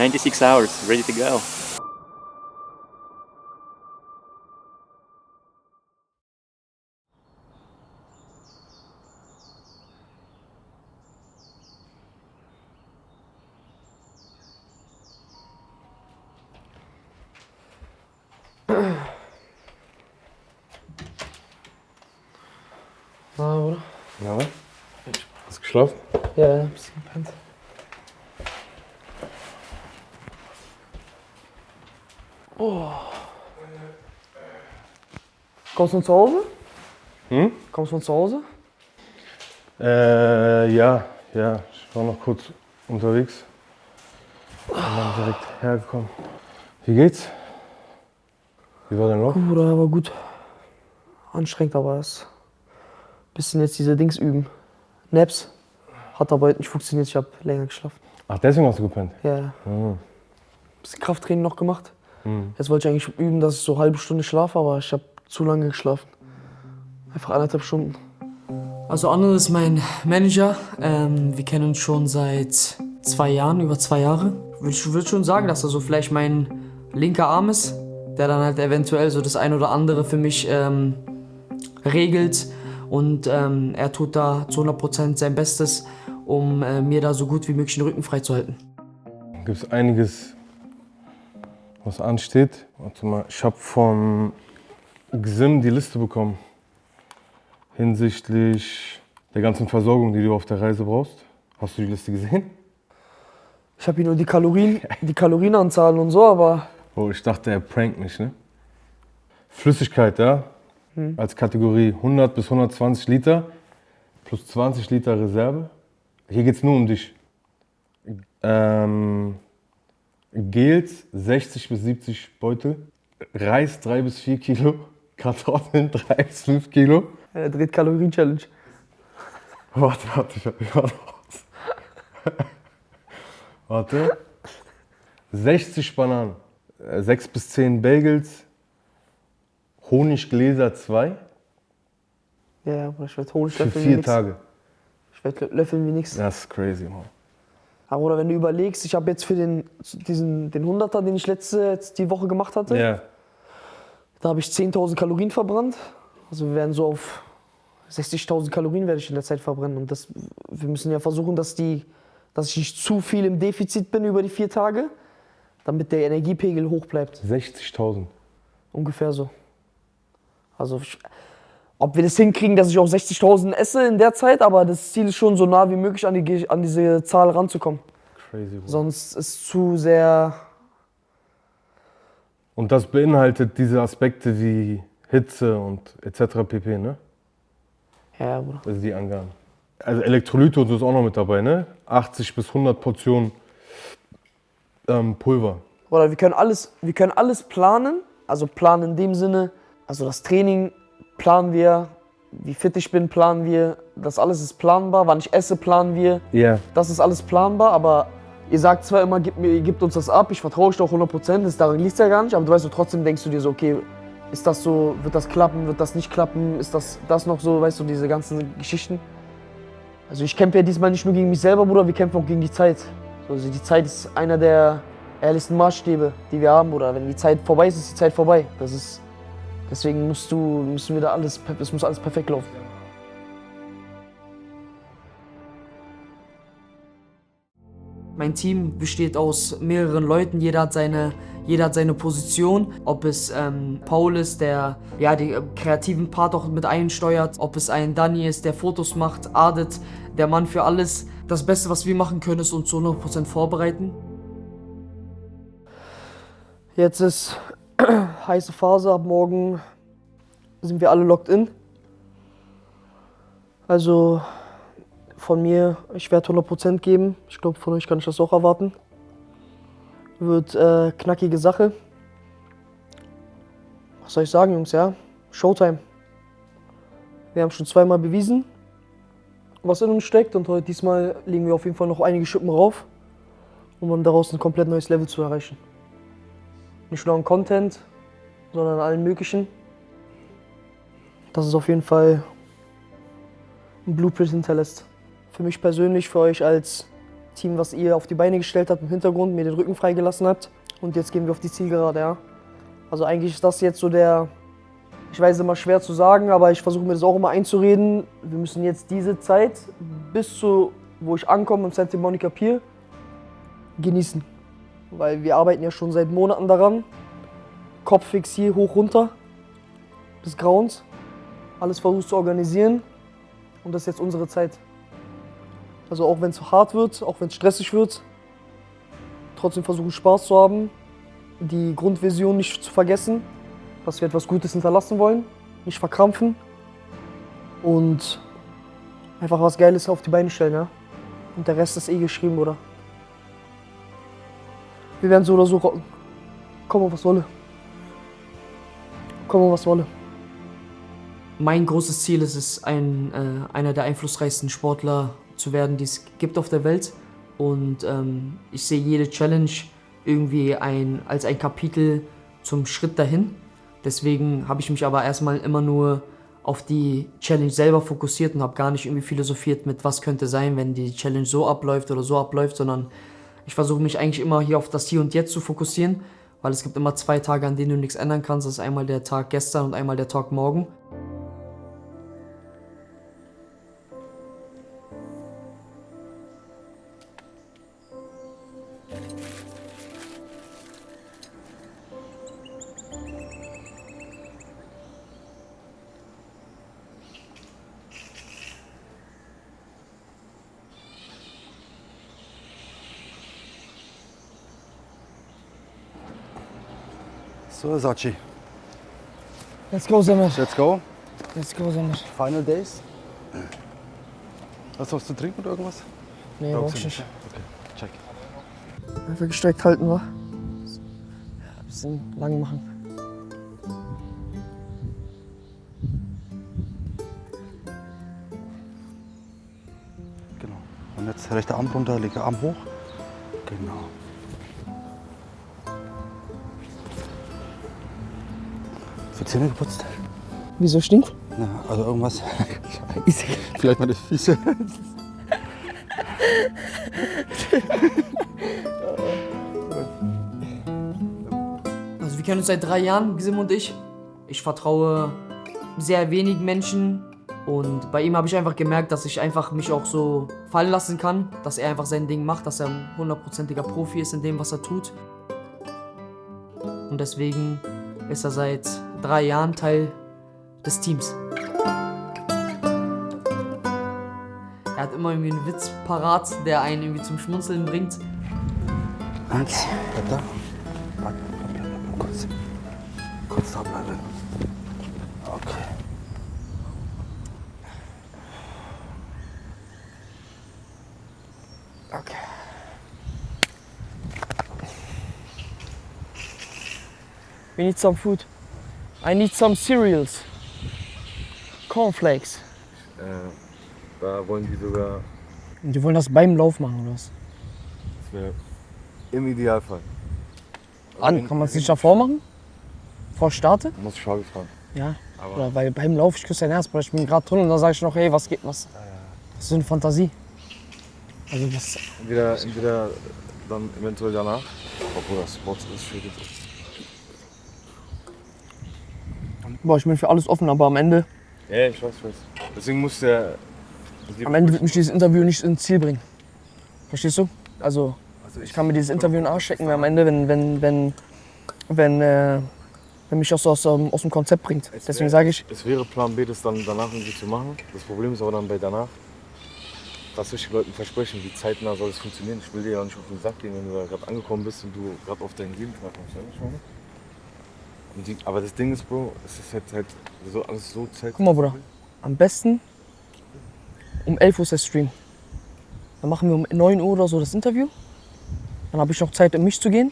96 hours, ready to go. Na, Bruder? Ja, was? Hast du geschlafen? Ja, ein bisschen gepennt. Oh. Kommst du von zu Hause? Kommst du von zu Hause? Ja. Ich war noch kurz unterwegs. Und dann direkt hergekommen. Wie geht's? Wie war dein Loch? Bruder, war gut. Anstrengend, aber es bisschen jetzt diese Dings üben. Naps. Hat aber heute nicht funktioniert, ich habe länger geschlafen. Ach, deswegen hast du gepennt? Ja. Bisschen Krafttraining noch gemacht. Mhm. Jetzt wollte ich eigentlich üben, dass ich so eine halbe Stunde schlafe, aber ich habe zu lange geschlafen. Einfach 1,5 Stunden. Also Anne ist mein Manager. Wir kennen uns schon seit 2 Jahren, über 2 Jahre. Ich würde schon sagen, dass er so vielleicht mein linker Arm ist, der dann halt eventuell so das ein oder andere für mich regelt. Und er tut da zu 100% sein Bestes, um mir da so gut wie möglich den Rücken frei zu halten. Gibt es einiges, was ansteht. Warte mal, ich habe vom Gsim die Liste bekommen hinsichtlich der ganzen Versorgung, die du auf der Reise brauchst. Hast du die Liste gesehen? Ich habe hier nur die Kalorienanzahl und so, aber Oh, ich dachte, er prankt mich, ne? Flüssigkeit, ja? Als Kategorie 100 bis 120 Liter plus 20 Liter Reserve. Hier geht es nur um dich. Gels 60 bis 70 Beutel, Reis 3 bis 4 Kilo, Kartoffeln 3 bis 5 Kilo. er dreht Kalorien-Challenge. Warte, ich hab mich mal raus. Warte. 60 Bananen, 6 bis 10 Bagels, Honiggläser 2 Ja, aber ich werde Honig für löffeln 4 wie nix. Tage. Ich werde löffeln wie nix. Das ist crazy, Mann. Aber oder wenn du überlegst, ich habe jetzt für den 100er, den ich jetzt die Woche gemacht hatte, Ja. da habe ich 10.000 Kalorien verbrannt. Also wir werden so auf 60.000 Kalorien werde ich in der Zeit verbrennen. Und wir müssen ja versuchen, dass ich nicht zu viel im Defizit bin über die 4 Tage, damit der Energiepegel hoch bleibt. 60.000. Ungefähr so. Also ob wir das hinkriegen, dass ich auch 60.000 esse in der Zeit, aber das Ziel ist schon so nah wie möglich an diese Zahl ranzukommen. Crazy, Bro. Sonst ist es zu sehr. Und das beinhaltet diese Aspekte wie Hitze und etc. pp, ne? Ja, Bruder. Also die Angaben. Also Elektrolyte und so ist auch noch mit dabei, ne? 80 bis 100 Portionen Pulver. Oder wir können alles planen. Also planen in dem Sinne, also das Training planen wir, wie fit ich bin, planen wir. Das alles ist planbar. Wann ich esse, planen wir. Ja. Das ist alles planbar, aber ihr sagt zwar immer, gebt uns das ab, ich vertraue euch doch 100%, daran liegt es ja gar nicht, aber du weißt, trotzdem denkst du dir so, okay, ist das so, wird das klappen, wird das nicht klappen, ist das noch so, weißt du, diese ganzen Geschichten. Also ich kämpfe ja diesmal nicht nur gegen mich selber, Bruder, wir kämpfen auch gegen die Zeit. Also die Zeit ist einer der ehrlichsten Maßstäbe, die wir haben, Bruder. Wenn die Zeit vorbei ist, ist die Zeit vorbei. Deswegen müssen wir da es muss alles perfekt laufen. Mein Team besteht aus mehreren Leuten, jeder hat seine Position. Ob es Paul ist, der den kreativen Part auch mit einsteuert, ob es ein Dani ist, der Fotos macht, Adet, der Mann für alles. Das Beste, was wir machen können, ist uns zu 100% vorbereiten. Jetzt ist heiße Phase, ab morgen sind wir alle locked in. Also von mir, ich werde 100% geben. Ich glaube, von euch kann ich das auch erwarten. Wird knackige Sache. Was soll ich sagen, Jungs, ja? Showtime. Wir haben schon 2-mal bewiesen, was in uns steckt. Und diesmal legen wir auf jeden Fall noch einige Schippen rauf, um daraus ein komplett neues Level zu erreichen. Nicht nur an Content, sondern an allen möglichen. Das ist auf jeden Fall ein Blueprint hinterlässt. Für mich persönlich, für euch als Team, was ihr auf die Beine gestellt habt im Hintergrund, mir den Rücken freigelassen habt. Und jetzt gehen wir auf die Zielgerade, ja. Also eigentlich ist das jetzt so der, ich weiß immer schwer zu sagen, aber ich versuche mir das auch immer einzureden. Wir müssen jetzt diese Zeit bis zu, wo ich ankomme im Santa Monica Pier, genießen. Weil wir arbeiten ja schon seit Monaten daran. Kopf fix hier, hoch, runter, des Grauens. Alles versucht zu organisieren und das ist jetzt unsere Zeit. Also auch wenn es hart wird, auch wenn es stressig wird, trotzdem versuchen Spaß zu haben, die Grundvision nicht zu vergessen, dass wir etwas Gutes hinterlassen wollen, nicht verkrampfen und einfach was Geiles auf die Beine stellen, ja. Und der Rest ist eh geschrieben, Bruder. Wir werden so oder so rocken. Komm, was wolle. Komm, was wolle. Mein großes Ziel ist es, einer der einflussreichsten Sportler zu werden, die es gibt auf der Welt. Und ich sehe jede Challenge irgendwie als ein Kapitel zum Schritt dahin. Deswegen habe ich mich aber erstmal immer nur auf die Challenge selber fokussiert und habe gar nicht irgendwie philosophiert mit, was könnte sein, wenn die Challenge so abläuft oder so abläuft, sondern ich versuche mich eigentlich immer hier auf das Hier und Jetzt zu fokussieren, weil es gibt immer 2 Tage, an denen du nichts ändern kannst. Das ist einmal der Tag gestern und einmal der Tag morgen. So, Sachi, Let's go, Samir. let's go. Let's go, Samir. Final days. Hast du was zu trinken oder irgendwas? Nee, Brauchst brauch ich du nicht. Okay, check. Einfach gestreckt halten, wa? Ja, ein bisschen lang machen. Genau. Und jetzt rechter Arm runter, linker Arm hoch. Genau. So Zähne geputzt? Wieso stinkt? Ja, also irgendwas. Vielleicht meine Füße. Also wir kennen uns seit 3 Jahren, Sim und ich. Ich vertraue sehr wenigen Menschen und bei ihm habe ich einfach gemerkt, dass ich einfach mich auch so fallen lassen kann, dass er einfach sein Ding macht, dass er ein 100%iger Profi ist in dem, was er tut. Und deswegen ist er seit 3 Jahren Teil des Teams. Er hat immer irgendwie einen Witz parat, der einen irgendwie zum Schmunzeln bringt. Eins, bleib da. Bleib, kurz. Kurz da bleiben. Okay. Okay. We need some food. I need some cereals. Cornflakes. Da wollen die sogar, Und die wollen das beim Lauf machen, oder was? das wäre im Idealfall. Kann man es nicht davor machen? Vor Starte? Muss ich Fabi fragen. Ja. Aber Oder weil beim Lauf, ich küsse dein Herz, ich bin gerade drin und dann sage ich noch, hey, was geht, was? Das ist so eine Fantasie. Also das, entweder dann eventuell danach, obwohl das Sports ist schwierig. boah, ich bin für alles offen, aber am Ende Ja, ich weiß. Deswegen muss der... wird mich dieses Interview nicht ins Ziel bringen. Verstehst du? Also ich kann mir dieses Interview in den Arsch stecken, am Ende, wenn mich das so aus dem Konzept bringt. Deswegen sage ich, Es wäre Plan B, das dann danach irgendwie zu machen. Das Problem ist aber dann bei danach, was soll ich den Leuten versprechen, wie zeitnah soll es funktionieren. Ich will dir ja nicht auf den Sack gehen, wenn du da gerade angekommen bist und du gerade auf deinen Gegenschlag kommst. Aber das Ding ist, Bro, es ist halt so, alles so Zeit. guck mal, Bruder, am besten um 11 Uhr ist der Stream. Dann machen wir um 9 Uhr oder so das Interview. Dann habe ich noch Zeit, in mich zu gehen,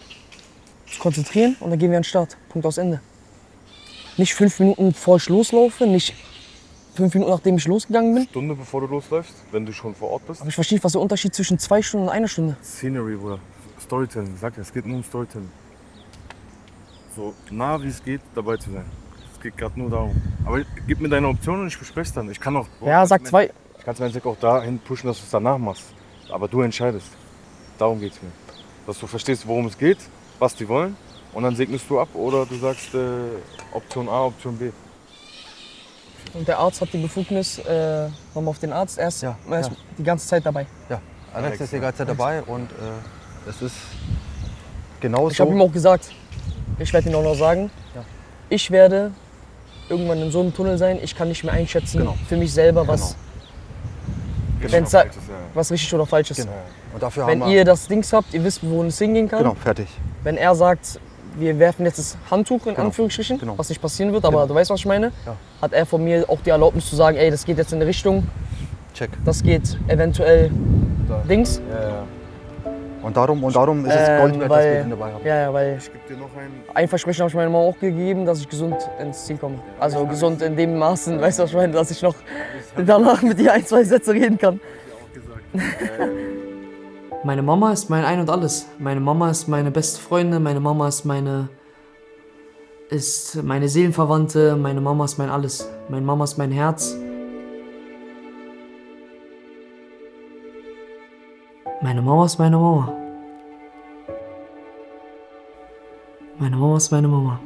zu konzentrieren und dann gehen wir an den Start. Punkt aus Ende. Nicht 5 Minuten bevor ich loslaufe, nicht 5 Minuten nachdem ich losgegangen bin. Stunde bevor du losläufst, wenn du schon vor Ort bist. Aber ich verstehe nicht, was der Unterschied zwischen 2 Stunden und 1 Stunde. Scenery, Bruder. Storytelling, sag ja, es geht nur um Storytelling. So nah wie es geht, dabei zu sein. Es geht gerade nur darum. Aber gib mir deine Option und ich bespreche dann. Ich kann auch. Ja, sag 2. Ich kann es mir auch dahin pushen, dass du es danach machst. Aber du entscheidest. Darum geht es mir. Dass du verstehst, worum es geht, was die wollen und dann segnest du ab oder du sagst Option A, Option B. Und der Arzt hat die Befugnis, nochmal auf den Arzt, er ist Ja, die ganze Zeit dabei. Ja, Alex ist die ganze Zeit dabei und es ist genau Ich habe ihm so. auch gesagt, ich werde ihm auch noch sagen, Ja. ich werde irgendwann in so einem Tunnel sein, ich kann nicht mehr einschätzen Genau. für mich selber, was, wenn's Falsches, ja. was richtig oder falsch ist. Genau. Und dafür Wenn haben wir. ihr das Dings habt, ihr wisst, wohin es hingehen kann. Genau, fertig. Wenn er sagt, wir werfen jetzt das Handtuch in Genau. Anführungsstrichen, Genau. was nicht passieren wird, aber Genau. du weißt, was ich meine, Ja. hat er von mir auch die Erlaubnis zu sagen, ey, das geht jetzt in eine Richtung, Check. das geht eventuell Dings. Ja. Und darum ist es Gold wert, dass wir weil, ihn dabei haben. ja, weil Ich gebe dir noch einen. ein Versprechen habe ich meiner Mama auch gegeben, dass ich gesund ins Ziel komme. Also gesund in dem Maßen, weißt du, was ich meine, dass ich noch danach mit ihr 1, 2 Sätze reden kann. Meine Mama ist mein Ein und Alles. Meine Mama ist meine beste Freundin, meine Mama ist meine Seelenverwandte, meine Mama ist mein Alles. Meine Mama ist mein Herz. Meine Mama ist meine Mama. Meine Mama ist meine Mama.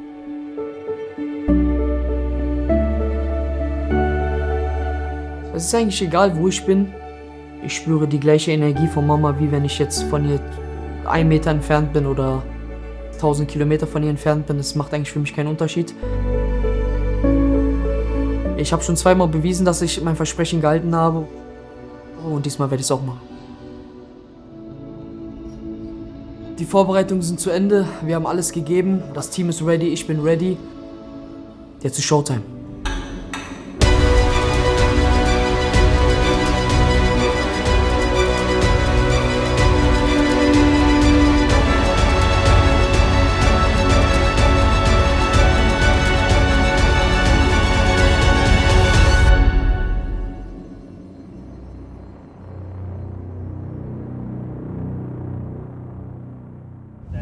Es ist eigentlich egal, wo ich bin. Ich spüre die gleiche Energie von Mama, wie wenn ich jetzt von ihr 1 Meter entfernt bin oder 1000 Kilometer von ihr entfernt bin. Das macht eigentlich für mich keinen Unterschied. Ich habe schon 2-mal bewiesen, dass ich mein Versprechen gehalten habe. Und diesmal werde ich es auch machen. Die Vorbereitungen sind zu Ende. Wir haben alles gegeben. Das Team ist ready, ich bin ready. Jetzt ist Showtime.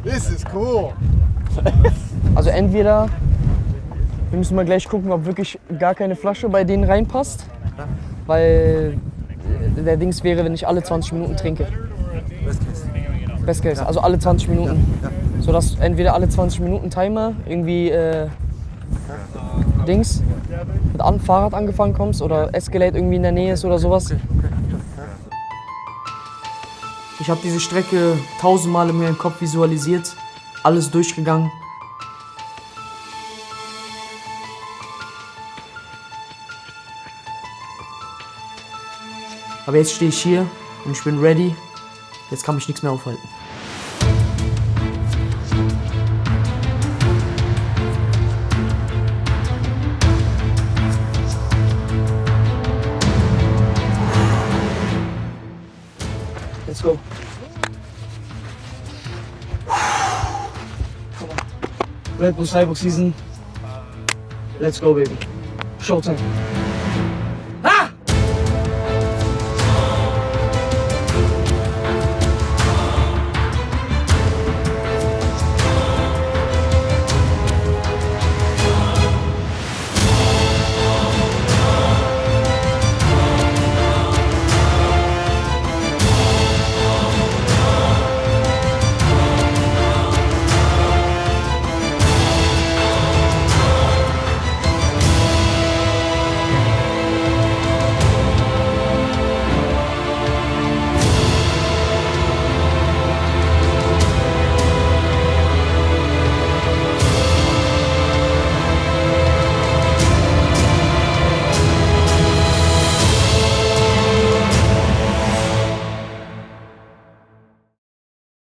This is cool. Also entweder, wir müssen mal gleich gucken, ob wirklich gar keine Flasche bei denen reinpasst. Weil der Dings wäre, wenn ich alle 20 Minuten trinke. Best Case, also alle 20 Minuten. Sodass entweder alle 20 Minuten Timer irgendwie Dings mit einem Fahrrad angefahren kommst oder Escalade irgendwie in der Nähe ist oder sowas. Ich habe diese Strecke 1000 Mal in meinem Kopf visualisiert, alles durchgegangen. Aber jetzt stehe ich hier und ich bin ready. Jetzt kann mich nichts mehr aufhalten. Let's go. Come on. Red Bull Cyborg Season. Let's go, baby. Showtime. Ah!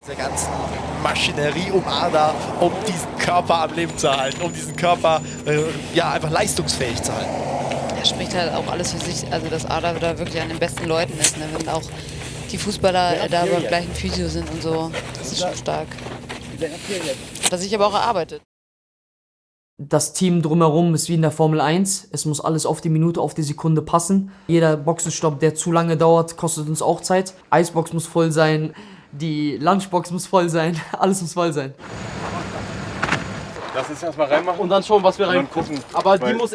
Der ganzen Maschinerie um Ada, um diesen Körper am Leben zu halten, um diesen Körper einfach leistungsfähig zu halten. Er spricht halt auch alles für sich, also dass Ada da wirklich an den besten Leuten ist, ne? Wenn auch die Fußballer da beim gleichen Physio sind und so, das ist schon stark. Hat er sich aber auch erarbeitet. Das Team drumherum ist wie in der Formel 1. Es muss alles auf die Minute, auf die Sekunde passen. Jeder Boxenstopp, der zu lange dauert, kostet uns auch Zeit. Eisbox muss voll sein, die Lunchbox muss voll sein, alles muss voll sein. Lass uns erstmal reinmachen. Und dann schauen, was wir Und dann rein. gucken. Aber die Weil- muss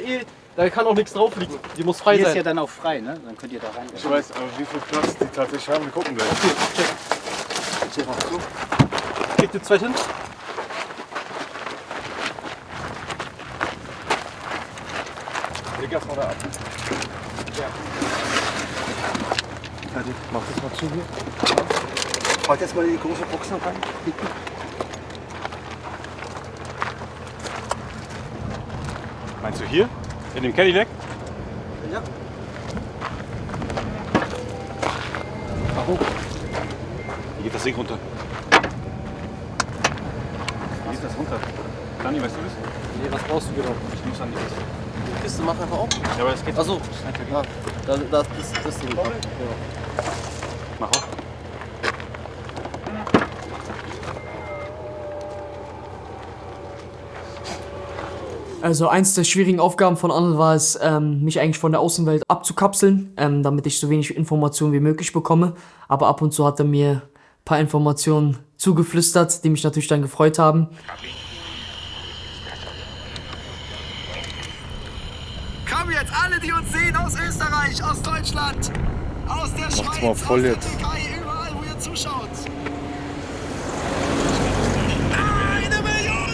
da kann auch nichts drauf liegen. Die muss frei Hier ist sein. ja dann auch frei, ne? Dann könnt ihr da rein. Ich weiß, aber wie viel Platz die tatsächlich haben, wir gucken gleich. Okay, check. Kriegt ihr zwei hin? Leg erst mal da ab. Mach das mal zu hier. Mach jetzt mal in die große Box noch rein. Hinten. Meinst du hier? In dem Cadillac? Ja. Wie geht das Ding runter? Wie geht das runter? Dani, weißt du das? Nee, was brauchst du genau? Ich muss an die Kiste. Die Kiste mach einfach auf. Ja, aber das geht. Achso, ja. Das Ding. Ja. Mach auf. Also eins der schwierigen Aufgaben von Arnold war es, mich eigentlich von der Außenwelt abzukapseln, damit ich so wenig Informationen wie möglich bekomme. Aber ab und zu hat er mir ein paar Informationen zugeflüstert, die mich natürlich dann gefreut haben. Kommen jetzt alle, die uns sehen, aus Österreich, aus Deutschland, aus der Schweiz, mal voll aus der jetzt. Türkei, überall, wo ihr zuschaut. 1 Million!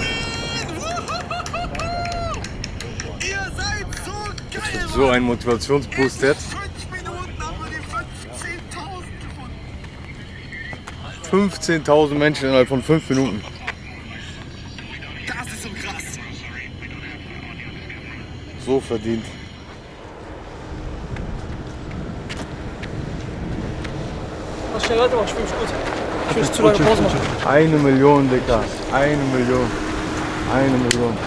Ihr seid so geil! So ein Motivationsboost jetzt. 5 Minuten haben wir die 15.000 gefunden. 15.000 Menschen innerhalb von 5 Minuten. Das ist so krass. So verdient. Mach schnell weiter, mach, ich bin gut. Ich will nicht zu lange Pause machen. 1 Million, Dicker. 1 Million. 1 Million.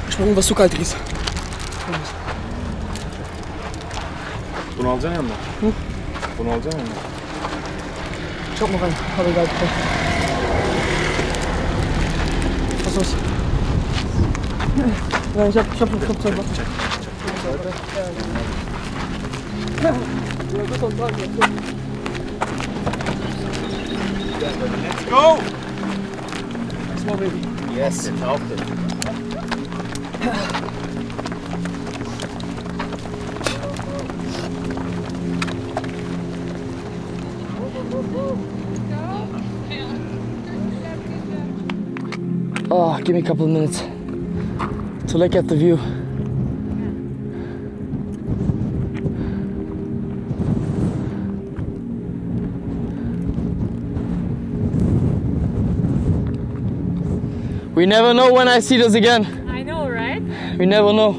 Ich mach irgendwas zu kalt ist. Bunu alacaksın yanına. Bunu alacaksın yanına. Schau mal rein. Aber egal. Komm. Was ist los? Nein, ich hab schon Zeug. Let's go! Small baby. Yes, it's auf it. Oh, give me a couple of minutes to look at the view. We never know when I see this again. I know, right? We never know.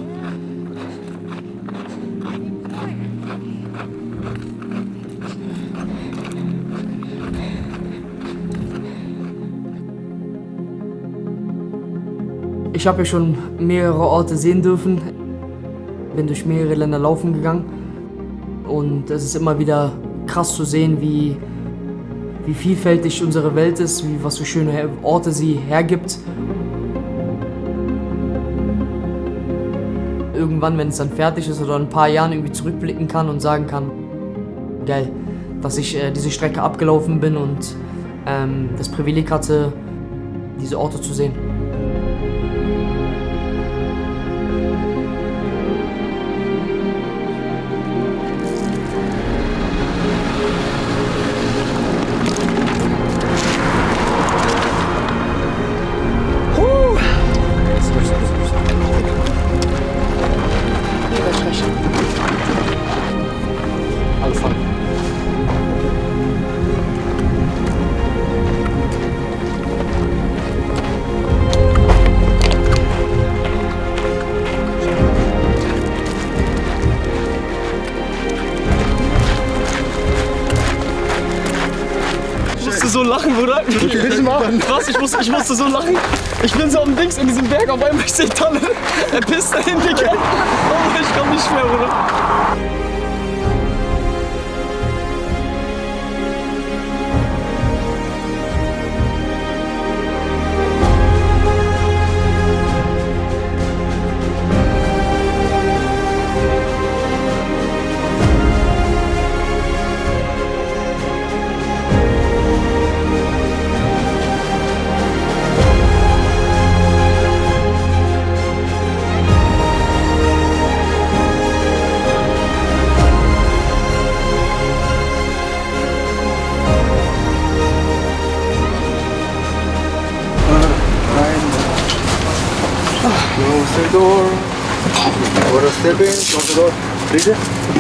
Ich habe ja schon mehrere Orte sehen dürfen, bin durch mehrere Länder laufen gegangen und es ist immer wieder krass zu sehen, wie vielfältig unsere Welt ist, was für schöne Orte sie hergibt. Irgendwann, wenn es dann fertig ist oder in ein paar Jahren irgendwie zurückblicken kann und sagen kann, geil, dass ich diese Strecke abgelaufen bin und das Privileg hatte, diese Orte zu sehen. Ich musste so lachen, Bruder. Was? Ich musste so lachen. Ich bin so am Dings in diesem Berg, auf einmal ich sehe Tanne. Er pisst dahin, Digga. Oh, ich komm nicht mehr, Bruder. Stepping, Contador, Friede,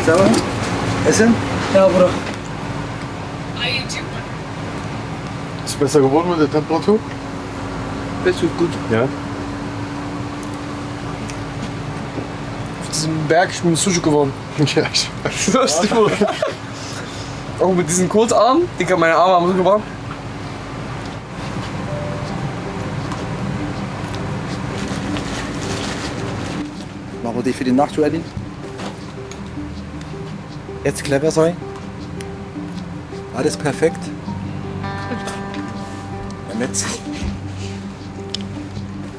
Sauer, Essen? Ja, Bruder. Ist es besser geworden mit der Temperatur? Das wird gut. Ja. Auf diesem Berg, ich bin Sushi geworden. Ja, ich weiß. Das ist Bruder. Auch mit diesen Kurzarmen, Digga, meine Arme haben so gemacht. Machen wir dich für die Nacht ready? Jetzt clever sein. Alles perfekt. Und jetzt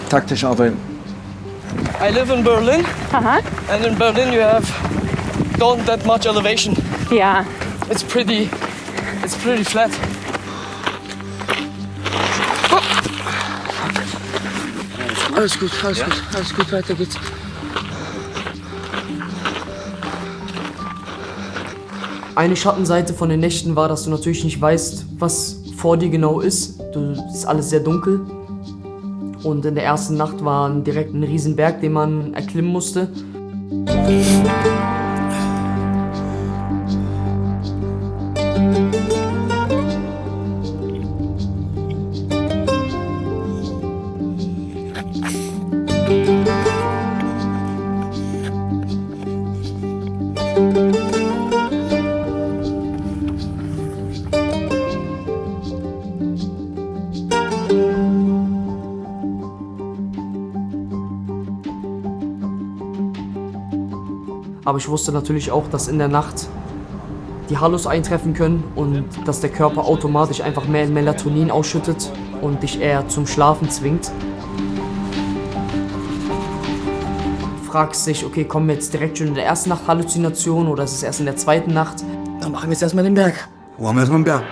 taktisch arbeiten. I live in Berlin, and in Berlin you have don't that much elevation. Yeah. It's pretty flat. Alles gut, weiter geht's. Eine Schattenseite von den Nächten war, dass du natürlich nicht weißt, was vor dir genau ist. Es ist alles sehr dunkel. Und in der ersten Nacht war direkt ein Riesenberg, den man erklimmen musste. Aber ich wusste natürlich auch, dass in der Nacht die Hallos eintreffen können und dass der Körper automatisch einfach mehr Melatonin ausschüttet und dich eher zum Schlafen zwingt. Du fragst dich, okay, kommen wir jetzt direkt schon in der ersten Nacht Halluzination oder ist es erst in der zweiten Nacht? Dann machen wir jetzt erstmal den Berg. Machen wir erstmal den Berg.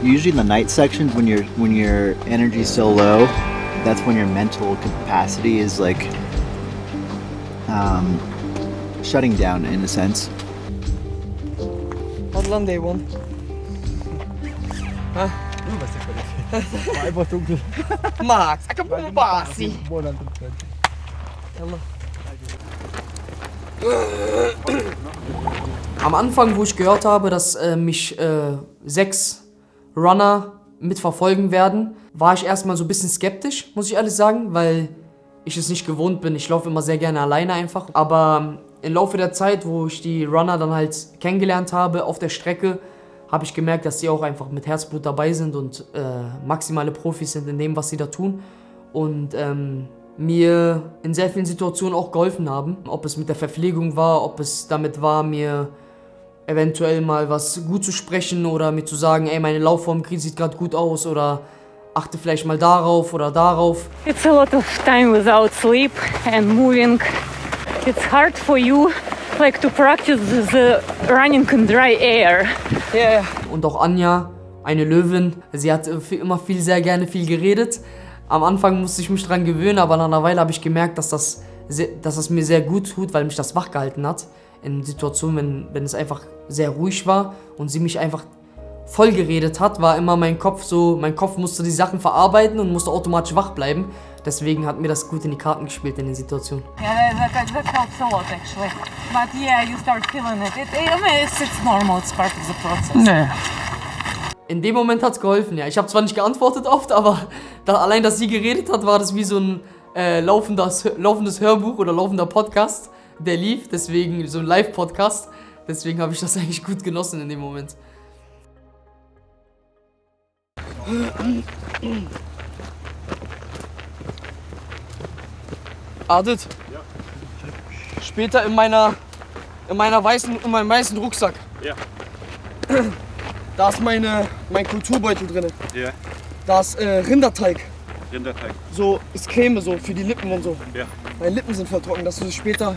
Usually in the night sections, when your energy is so low, that's when your mental capacity is like shutting down in a sense. Adlan Day One. Ha? War einfach dunkel. Max, Akabubasi. Am Anfang, wo ich gehört habe, dass mich 6 Runner mitverfolgen werden, war ich erstmal so ein bisschen skeptisch, muss ich ehrlich sagen, weil ich es nicht gewohnt bin. Ich laufe immer sehr gerne alleine einfach. Aber im Laufe der Zeit, wo ich die Runner dann halt kennengelernt habe auf der Strecke, habe ich gemerkt, dass die auch einfach mit Herzblut dabei sind und maximale Profis sind in dem, was sie da tun. Und mir in sehr vielen Situationen auch geholfen haben. Ob es mit der Verpflegung war, ob es damit war, mir eventuell mal was gut zu sprechen oder mir zu sagen, ey, meine Laufform sieht gerade gut aus oder achte vielleicht mal darauf oder darauf. It's a lot of time without sleep and moving. It's hard for you like to practice the running in dry air. Yeah. Und auch Anja, eine Löwin, sie hat immer sehr gerne viel geredet. Am Anfang musste ich mich dran gewöhnen, aber nach einer Weile habe ich gemerkt, dass das mir sehr gut tut, weil mich das wach gehalten hat. In Situationen, wenn es einfach sehr ruhig war und sie mich einfach voll geredet hat, war immer mein Kopf musste die Sachen verarbeiten und musste automatisch wach bleiben. Deswegen hat mir das gut in die Karten gespielt in den Situationen. Yeah, that helps a lot actually. But yeah, you start feeling it. I mean, it's normal, it's part of the process. Nee. In dem Moment hat es geholfen, ja. Ich habe zwar nicht geantwortet oft, aber allein, dass sie geredet hat, war das wie so ein laufendes Hörbuch oder laufender Podcast, der lief. Deswegen so ein Live-Podcast. Deswegen habe ich das eigentlich gut genossen in dem Moment. Adit, später in meinem weißen Rucksack. Ja. Da ist mein Kulturbeutel drin. Ja. Da ist Rinderteig. Rinderteig. So ist Creme so für die Lippen und so. Ja. Meine Lippen sind voll trocken, dass du es später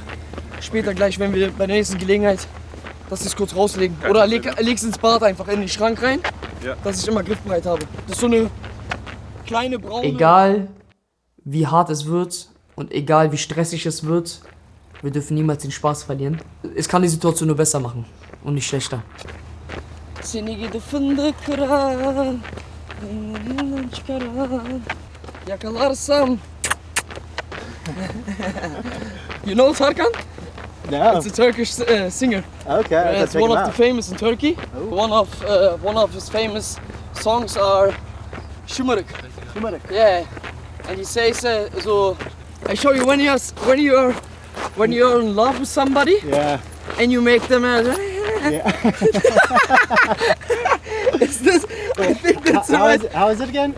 gleich, wenn wir bei der nächsten Gelegenheit, dass ich es kurz rauslegen. Oder leg's ins Bad einfach in den Schrank rein, Ja. dass ich immer griffbereit habe. Das ist so eine kleine braune... Egal wie hart es wird und egal wie stressig es wird, wir dürfen niemals den Spaß verlieren. Es kann die Situation nur besser machen und nicht schlechter. Yakalarsam. You know Tarkan? No. It's a Turkish singer. Okay. It's one of the famous in Turkey. One of his famous songs are Şımarık. Yeah. And he says so. I show you when you're in love with somebody. Yeah. And you make them. Yeah. Is this? I think that's How is it again?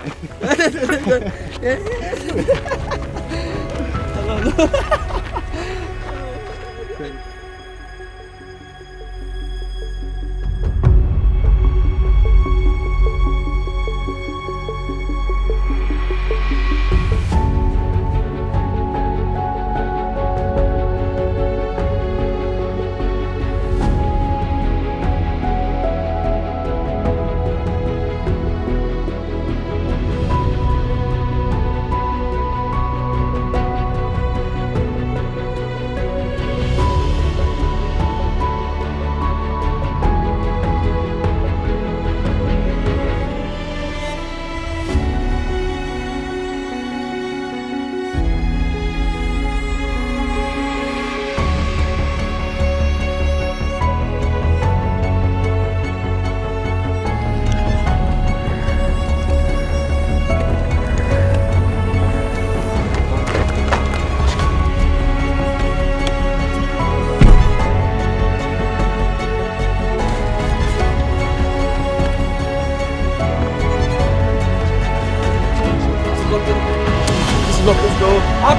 Let's go up.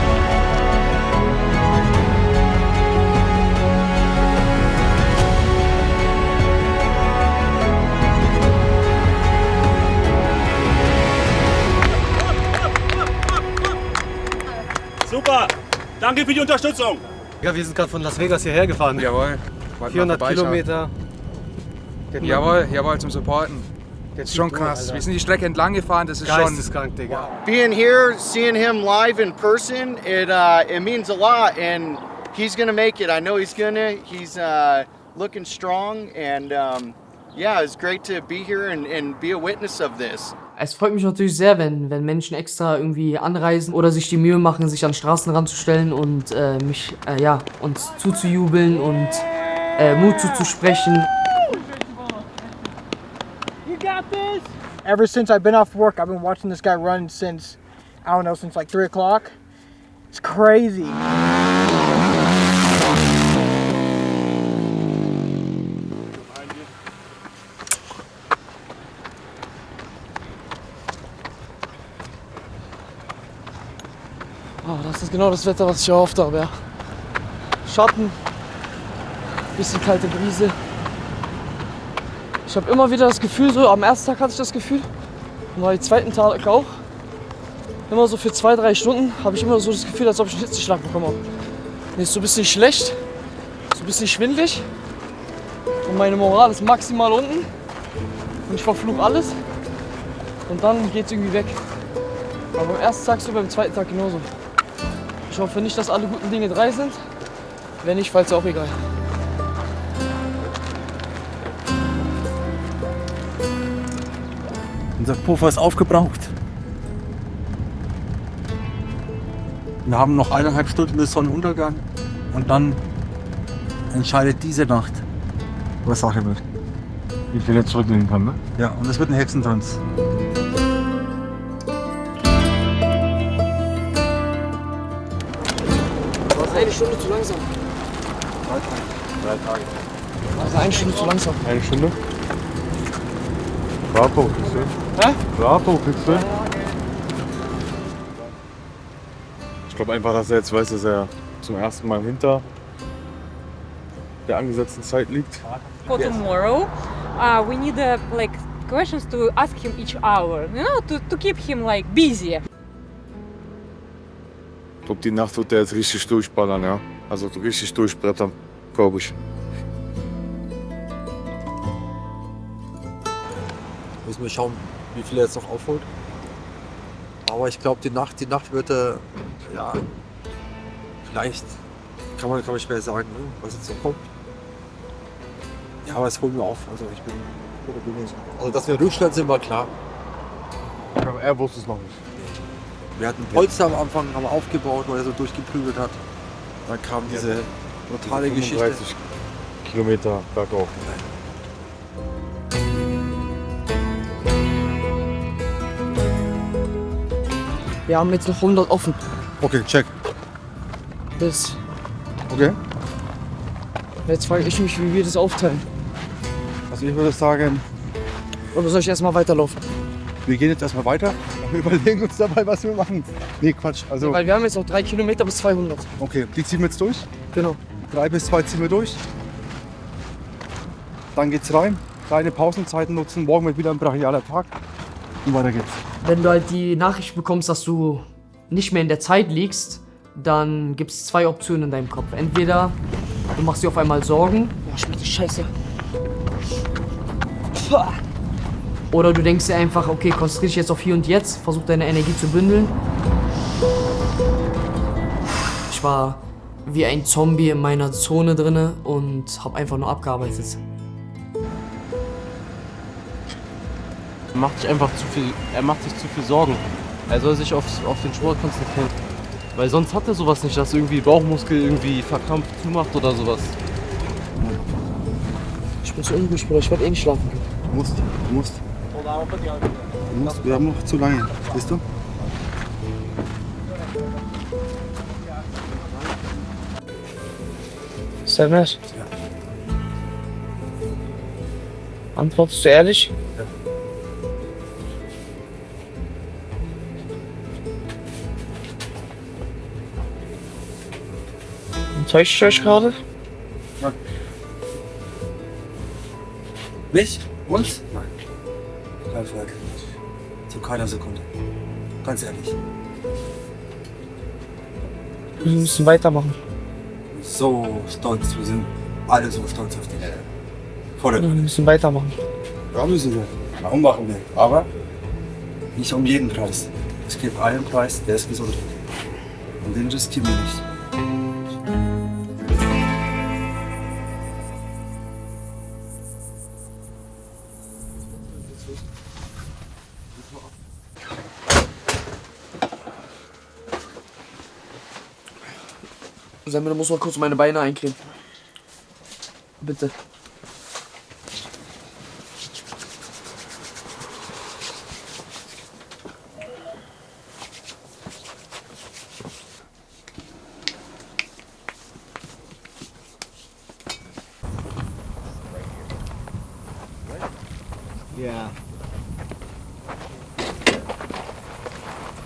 Super! Danke für die Unterstützung! Ja, wir sind gerade von Las Vegas hierher gefahren. Jawohl. 400 Kilometer. Jawohl, zum Supporten. Das ist schon krass. Wir sind die Strecke entlang gefahren, das ist Geisteskrank, Digga. Being here, seeing him live in person, it means a lot, and he's gonna make it. I know he's gonna. He's looking strong, and yeah, it's great to be here and be a witness of this. Es freut mich natürlich sehr, wenn Menschen extra irgendwie anreisen oder sich die Mühe machen, sich an den Straßenrand zu stellen und uns zuzujubeln und Mut zuzusprechen. Ever since I've been off work, I've been watching this guy run since, I don't know, since like 3 o'clock. It's crazy. Oh, das ist genau das Wetter, was ich erhofft habe, ja. Schatten, bisschen kalte Brise. Ich habe immer wieder das Gefühl, so am ersten Tag hatte ich das Gefühl, und am zweiten Tag auch. Immer so für 2-3 Stunden habe ich immer so das Gefühl, als ob ich einen Hitzeschlag bekommen habe. Mir ist so ein bisschen schlecht, so ein bisschen schwindelig. Und meine Moral ist maximal unten. Und ich verfluche alles. Und dann geht es irgendwie weg. Aber beim ersten Tag so, beim zweiten Tag genauso. Ich hoffe nicht, dass alle guten Dinge 3 sind. Wenn nicht, fällt es auch egal. Unser Puffer ist aufgebraucht. Wir haben noch 1,5 Stunden bis Sonnenuntergang und dann entscheidet diese Nacht, was Sache wird. Wie viel er zurücklegen kann, ne? Ja, und es wird ein Hexentanz. Du warst eine Stunde zu langsam. 3 Tage. Also 1 Stunde zu langsam. 1 Stunde? Rato kriegst du. Hä? Rato kriegst du. Ich glaube einfach, dass er jetzt weiß, dass er zum ersten Mal hinter der angesetzten Zeit liegt. For tomorrow, we need like questions to ask him each hour, you know, to keep him like busy. Ich glaube, die Nacht wird er jetzt richtig durchballern, ja. Also richtig durchbrettern, glaube ich. Müssen wir schauen, wie viel er jetzt noch aufholt. Aber ich glaube, die Nacht wird ja, vielleicht kann man schwer sagen, ne, was jetzt so kommt. Ja, aber es holen wir auf. Also dass wir in Rückstand sind, war klar. Aber er wusste es noch nicht. Wir hatten Polster am Anfang, haben wir aufgebaut, weil er so durchgeprügelt hat. Dann kam diese brutale Geschichte. 35 Kilometer bergauf. Wir haben jetzt noch 100 offen. Okay, check. Bis. Okay. Jetzt frage ich mich, wie wir das aufteilen. Also ich würde sagen, oder soll ich erstmal weiterlaufen? Wir gehen jetzt erstmal weiter und wir überlegen uns dabei, was wir machen. Nee, Quatsch. Also, weil wir haben jetzt noch 3 Kilometer bis 200. Okay, die ziehen wir jetzt durch? Genau. 3 bis 2 ziehen wir durch. Dann geht's rein. Kleine Pausenzeiten nutzen. Morgen wird wieder ein brachialer Tag. Und weiter geht's. Wenn du halt die Nachricht bekommst, dass du nicht mehr in der Zeit liegst, dann gibt es 2 Optionen in deinem Kopf. Entweder du machst dir auf einmal Sorgen. Boah, schmeckt die Scheiße. Oder du denkst dir einfach, okay, konzentriere dich jetzt auf hier und jetzt, versuch deine Energie zu bündeln. Ich war wie ein Zombie in meiner Zone drinne und habe einfach nur abgearbeitet. Er macht sich zu viel Sorgen. Er soll sich auf den Sport konzentrieren. Weil sonst hat er sowas nicht, dass irgendwie Bauchmuskel irgendwie verkrampft zumacht oder sowas. Ich bin zu unruhig, Bruder. Ich werde eh nicht schlafen können. Du musst. Wir haben noch zu lange. Siehst du? Servus. Ja. Antwortest du ehrlich? Ja. Enttäuscht ihr euch gerade? Ja. Mich? Uns? Nein. Kein Fall. Zu keiner Sekunde. Ganz ehrlich. Wir müssen weitermachen. So stolz. Wir sind alle so stolz auf dich. Voll. Wir müssen weitermachen. Ja, müssen wir. Warum machen wir? Aber nicht um jeden Preis. Es gibt einen Preis, der ist Gesundheit. Und den riskieren wir nicht. Sam, du musst mal kurz meine Beine eincremen. Bitte. Yeah.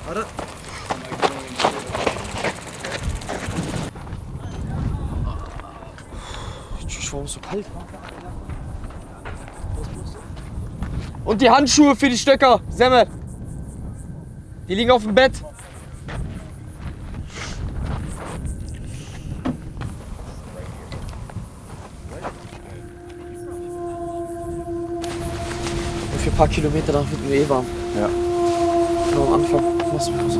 Warte. Warum ist so kalt? Und die Handschuhe für die Stöcker, Semmel. Die liegen auf dem Bett. Und für ein paar Kilometer danach wird mir eh warm. Ja. Nur am Anfang. Was wir raus.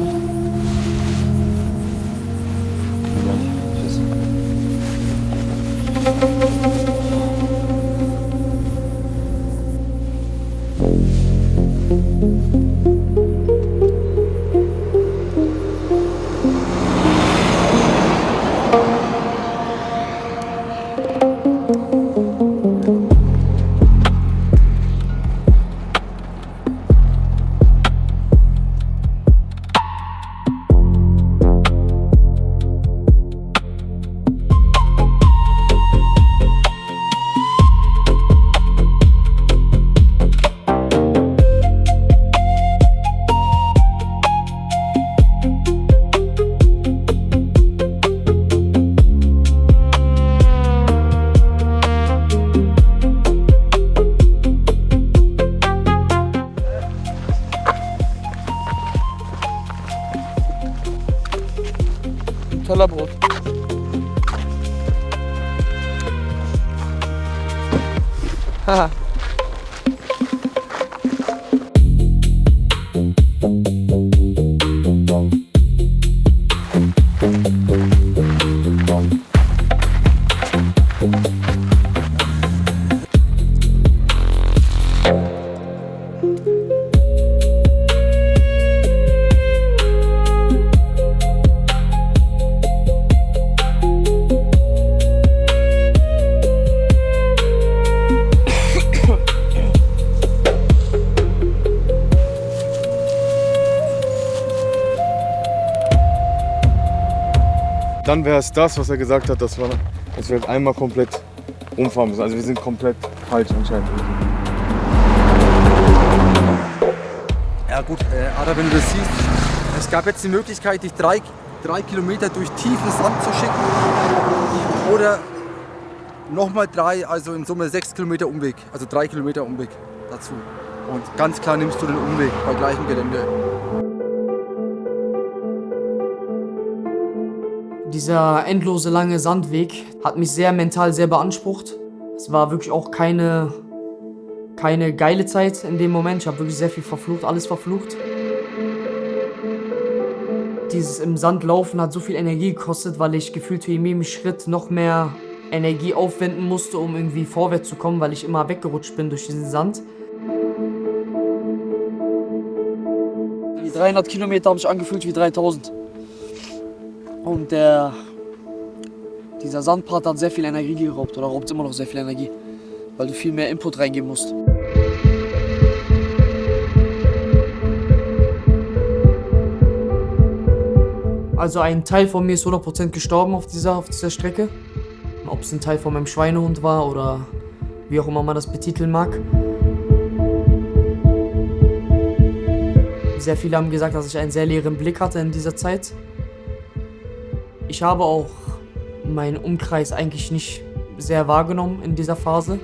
Tellerbrot. Haha. Dann wäre es das, was er gesagt hat, dass wir halt einmal komplett umfahren müssen. Also wir sind komplett falsch anscheinend. Ja gut, Ada, wenn du das siehst, es gab jetzt die Möglichkeit, dich 3 Kilometer durch tiefen Sand zu schicken oder nochmal 3, also in Summe 6 Kilometer Umweg, also 3 Kilometer Umweg dazu. Und ganz klar nimmst du den Umweg bei gleichem Gelände. Dieser endlose lange Sandweg hat mich sehr mental sehr beansprucht. Es war wirklich auch keine geile Zeit in dem Moment. Ich habe wirklich sehr viel verflucht, alles verflucht. Dieses im Sand laufen hat so viel Energie gekostet, weil ich gefühlt für jeden Schritt noch mehr Energie aufwenden musste, um irgendwie vorwärts zu kommen, weil ich immer weggerutscht bin durch diesen Sand. Die 300 Kilometer habe ich angefühlt wie 3000. Und dieser Sandpart hat sehr viel Energie geraubt oder raubt immer noch sehr viel Energie, weil du viel mehr Input reingeben musst. Also ein Teil von mir ist 100% gestorben auf dieser Strecke. Ob es ein Teil von meinem Schweinehund war oder wie auch immer man das betiteln mag. Sehr viele haben gesagt, dass ich einen sehr leeren Blick hatte in dieser Zeit. Ich habe auch meinen Umkreis eigentlich nicht sehr wahrgenommen in dieser Phase,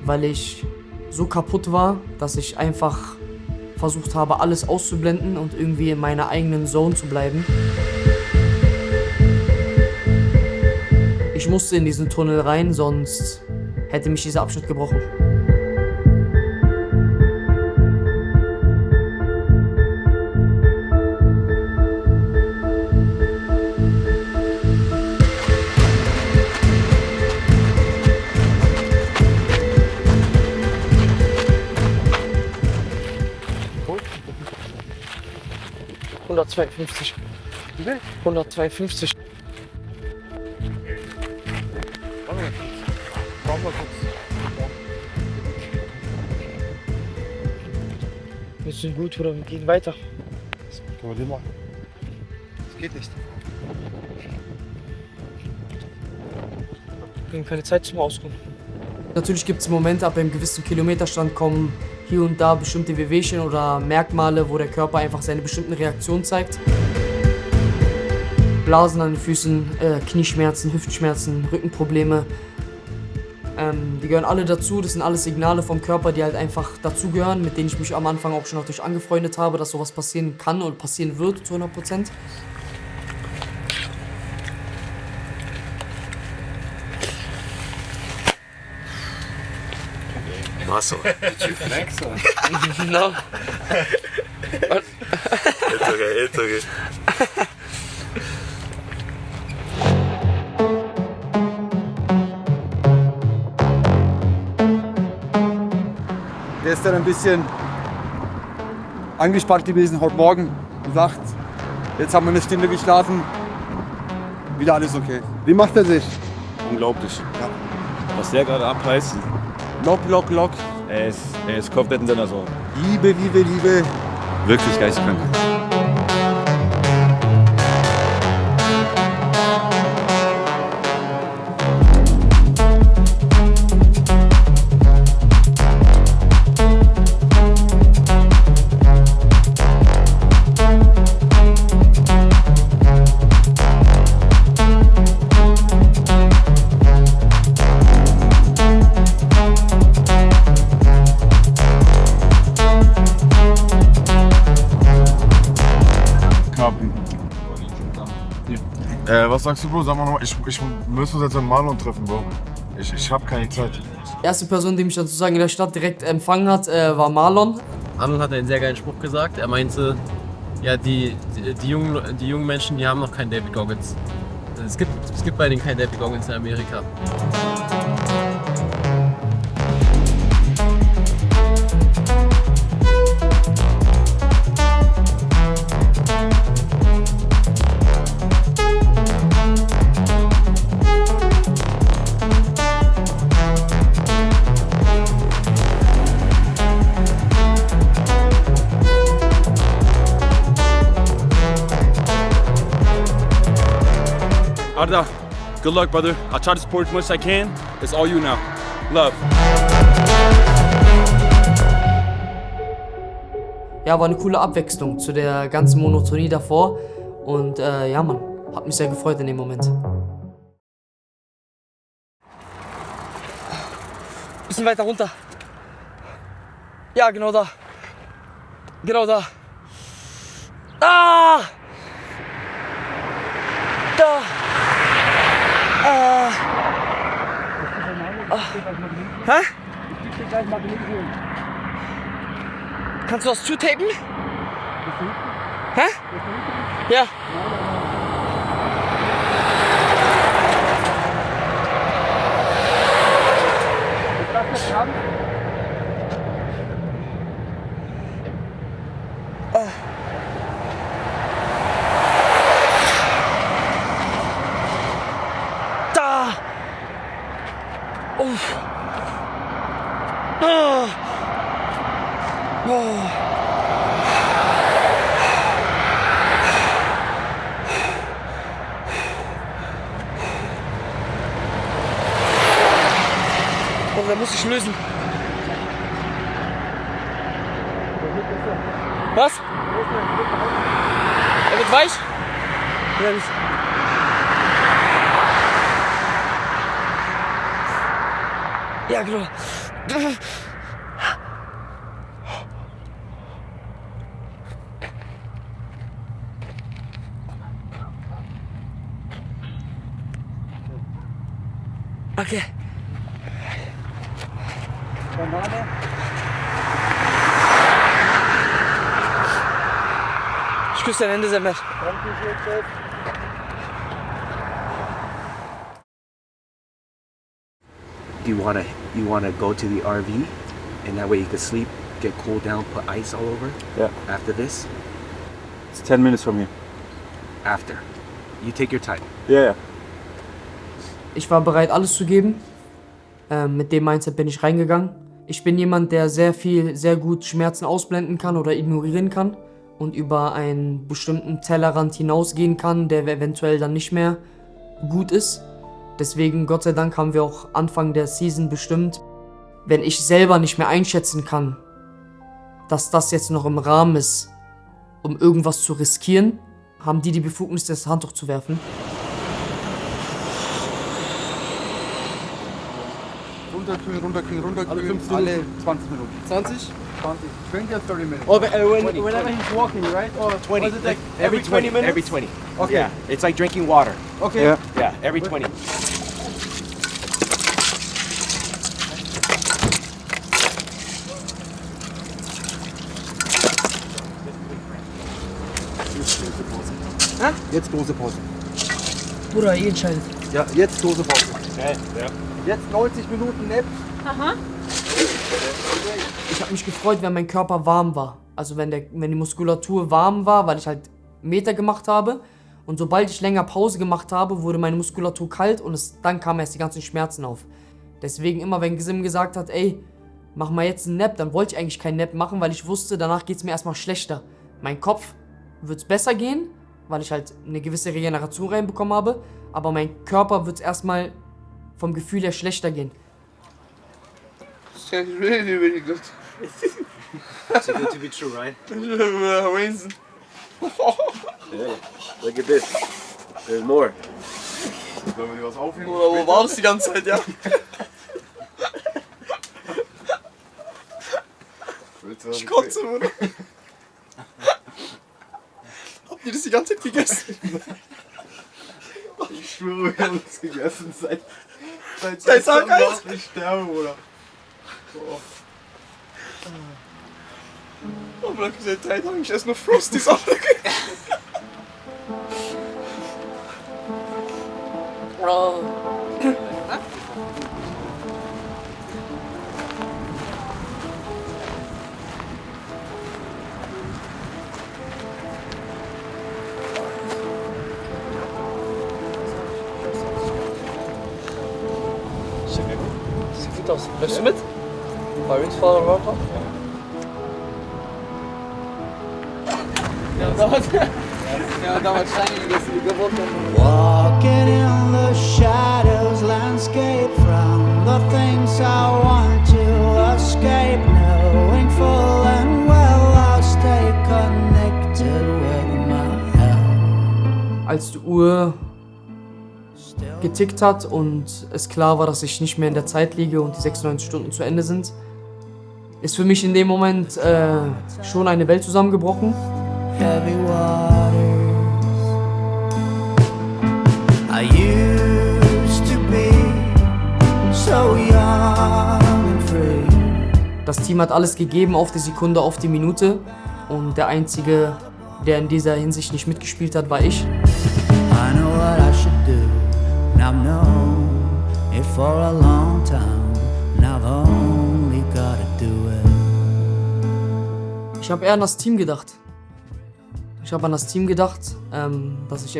weil ich so kaputt war, dass ich einfach versucht habe, alles auszublenden und irgendwie in meiner eigenen Zone zu bleiben. Ich musste in diesen Tunnel rein, sonst hätte mich dieser Abschnitt gebrochen. Wie 152. 152. Wir sind gut oder wir gehen weiter. Was können wir denn machen? Das geht nicht. Wir haben keine Zeit zum Ausruhen. Natürlich gibt es Momente, ab einem gewissen Kilometerstand kommen hier und da bestimmte Wehwehchen oder Merkmale, wo der Körper einfach seine bestimmten Reaktionen zeigt. Blasen an den Füßen, Knieschmerzen, Hüftschmerzen, Rückenprobleme. Die gehören alle dazu, das sind alles Signale vom Körper, die halt einfach dazugehören, mit denen ich mich am Anfang auch schon natürlich angefreundet habe, dass sowas passieren kann oder passieren wird zu 100%. Muscle. Did you flex or? No. It's okay, it's okay. Der ist dann ein bisschen angespannt gewesen heute Morgen und sagt, jetzt haben wir eine Stunde geschlafen, wieder alles okay. Wie macht er sich? Unglaublich. Ja. Was der gerade abreißt. Lock. Er ist komplett in seiner Zone. Liebe. Wirklich geisteskrank. Was sagst du, Bro? Sag mal nochmal, ich müsste uns jetzt in Marlon treffen, Bro. Ich hab keine Zeit. Die erste Person, die mich sozusagen in der Stadt direkt empfangen hat, war Marlon. Arnold hat einen sehr geilen Spruch gesagt. Er meinte, ja, die jungen Menschen, die haben noch keinen David Goggins. Es gibt bei denen keinen David Goggins in Amerika. Arda, good luck, brother. I'll try to support as much as I can. It's all you now. Love. Ja, war eine coole Abwechslung zu der ganzen Monotonie davor. Und ja, Mann, hat mich sehr gefreut in dem Moment. Bisschen weiter runter. Ja, genau da. Genau da. Ah! Da! Hä? Kannst du das zutapen? Hä? Ja. Da! Uff. Ah. Oh. Oh, da muss ich lösen. Was? Er wird weich? Ja, nicht. Ja, genau. Okay. Ich küsse dein Ende, Semmet. Do you wanna go to the RV, and that way you can sleep, get cooled down, put ice all over? Yeah. After this? It's 10 minutes from here. After. You take your time. Yeah. Ich war bereit, alles zu geben. Mit dem Mindset bin ich reingegangen. Ich bin jemand, der sehr gut Schmerzen ausblenden kann oder ignorieren kann und über einen bestimmten Tellerrand hinausgehen kann, der eventuell dann nicht mehr gut ist. Deswegen, Gott sei Dank, haben wir auch Anfang der Season bestimmt, wenn ich selber nicht mehr einschätzen kann, dass das jetzt noch im Rahmen ist, um irgendwas zu riskieren, haben die Befugnis, das Handtuch zu werfen. Runterkühlen. Alle 20 Minuten. 20? 20 or 30 minutes. Oh, whenever he's walking, right? Or 20. was it like every 20 minutes? Every 20. Okay. Yeah, it's like drinking water. Okay. Yeah, every 20. Hä? Jetzt große Pause. Bruder, ihr entscheidet. Ja, jetzt große Pause. Okay, ja. Jetzt 90 Minuten Nap. Aha. Ich habe mich gefreut, wenn mein Körper warm war. Also wenn die Muskulatur warm war, weil ich halt Meter gemacht habe. Und sobald ich länger Pause gemacht habe, wurde meine Muskulatur kalt und dann kamen erst die ganzen Schmerzen auf. Deswegen immer, wenn Sim gesagt hat, ey, mach mal jetzt einen Nap, dann wollte ich eigentlich keinen Nap machen, weil ich wusste, danach geht es mir erstmal schlechter. Mein Kopf wird es besser gehen, weil ich halt eine gewisse Regeneration reinbekommen habe. Aber mein Körper wird es erstmal vom Gefühl her schlechter gehen. It's really, really good. Too good to be true, right? Amazing. Yeah. Look at this. There's more. Sollen wir dir was aufhängen? Oder wo war das die ganze Zeit, ja? Ich kotze, Bruder. Habt ihr das die ganze Zeit gegessen? schwöre, wir haben das gegessen seit Der ist auch geil. Ich sterbe, Bruder. Oh, man hat gesagt, 3 Tage, ich esse nur Frosties auf der Sieht gut aus. Läufst du mit? Bei Ringsfall World Cup? Ja, damals Steine gegessen, die gewonnen haben. Walking in the shadows, landscape from the things I want to escape. Knowing full and well I'll stay connected with my health. Als die Uhr getickt hat und es klar war, dass ich nicht mehr in der Zeit liege und die 96 Stunden zu Ende sind, ist für mich in dem Moment schon eine Welt zusammengebrochen. Heavy waters. I used to be so young and free. Das Team hat alles gegeben, auf die Sekunde, auf die Minute. Und der Einzige, der in dieser Hinsicht nicht mitgespielt hat, war ich. I know what I should do, and I've known it for a long time, and I've only gotta do it. Ich habe eher an das Team gedacht. Ich habe an das Team gedacht, dass ich sie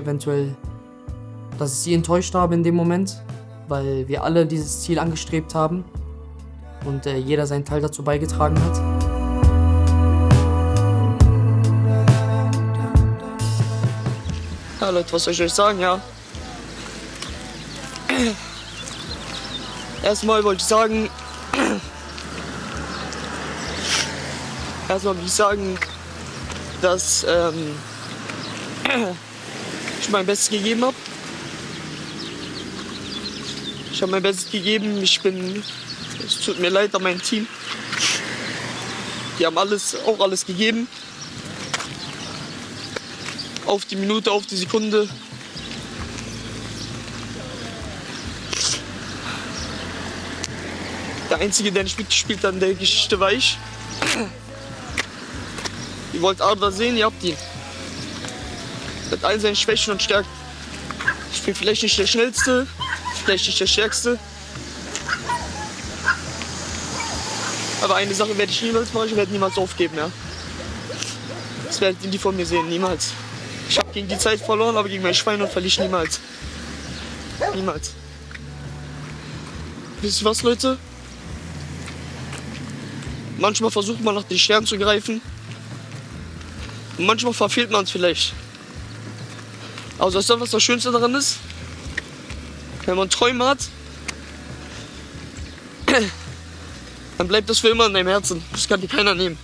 enttäuscht habe in dem Moment, weil wir alle dieses Ziel angestrebt haben und jeder seinen Teil dazu beigetragen hat. Ja, Leute, was soll ich euch sagen, ja? Erstmal wollte ich sagen, dass ich mein Bestes gegeben habe. Ich habe mein Bestes gegeben. Es tut mir leid an mein Team. Die haben auch alles gegeben. Auf die Minute, auf die Sekunde. Der Einzige, der nicht mitgespielt hat in der Geschichte, war ich. Ihr wollt Arda sehen, ihr habt ihn. Mit all seinen Schwächen und Stärken. Ich bin vielleicht nicht der Schnellste, vielleicht nicht der Stärkste. Aber eine Sache werde ich niemals machen, ich werde niemals aufgeben, ja. Das werdet ihr von mir sehen, niemals. Ich habe gegen die Zeit verloren, aber gegen mein Schweinehund verliere ich niemals. Niemals. Wisst ihr was, Leute? Manchmal versucht man nach den Sternen zu greifen. Und manchmal verfehlt man es vielleicht. Also weißt du, was das Schönste daran ist? Wenn man Träume hat, dann bleibt das für immer in deinem Herzen. Das kann dir keiner nehmen.